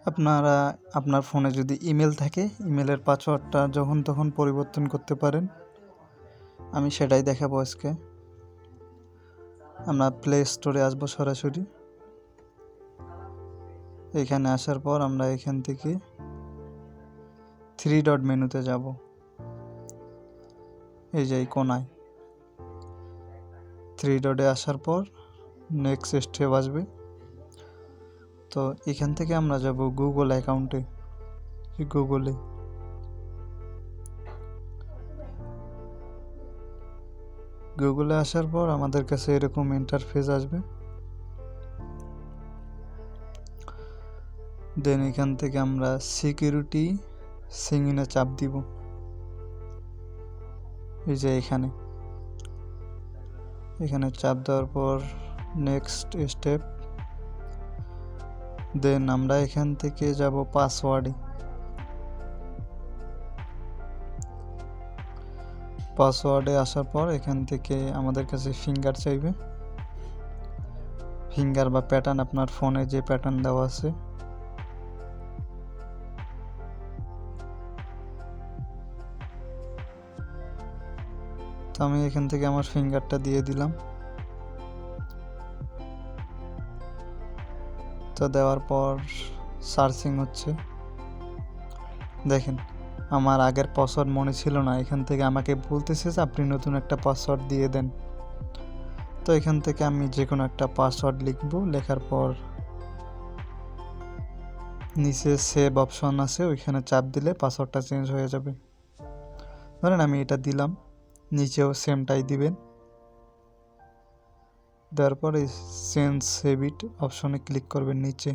আপনারা আপনার ফোনে যদি ইমেল থাকে, ইমেলের পাসওয়ার্ডটা যখন তখন পরিবর্তন করতে পারেন। আমি সেটাই দেখাবো আজকে। আমরা প্লে স্টোরে আসবো সরাসরি। এখানে আসার পর আমরা এখান থেকে 3 ডট মেনুতে যাব। এই যে এই কোনায় 3 ডটে আসার পর নেক্সট স্টেপ আসবে। তো এখান থেকে আমরা যাব গুগল অ্যাকাউন্টে। গুগলে আসার পর আমাদের কাছে এরকম ইন্টারফেস আসবে। দেন এখান থেকে আমরা সিকিউরিটি সিঙ্গিনে চাপ দিব। এই যে এখানে চাপ দেওয়ার পর নেক্সট স্টেপ। দেন আমরা এখান থেকে যাব পাসওয়ার্ডে আসার পর এখান থেকে আমাদের কাছে ফিঙ্গার চাইবে। ফিঙ্গার বা প্যাটার্ন, আপনার ফোনে যে প্যাটার্ন দেওয়া আছে। তো আমি এখান থেকে আমার ফিঙ্গারটা দিয়ে দিলাম। তো দেওয়ার পর সার্চিং হচ্ছে। দেখেন আমার আগের পাসওয়ার্ড মনে ছিল না, এখান থেকে আমাকে বলতেছে যে আপনি নতুন একটা পাসওয়ার্ড দিয়ে দেন। তো এখান থেকে আমি যে কোনো একটা পাসওয়ার্ড লিখব। লেখার পর নিচে সেভ অপশন আছে, ওইখানে চাপ দিলে পাসওয়ার্ডটা চেঞ্জ হয়ে যাবে। ধরেন আমি এটা দিলাম, নিচেও সেমটাই দিবেন। দেওয়ার পর এই চেঞ্জ হ্যাবিট অপশনে ক্লিক করবেন নিচে।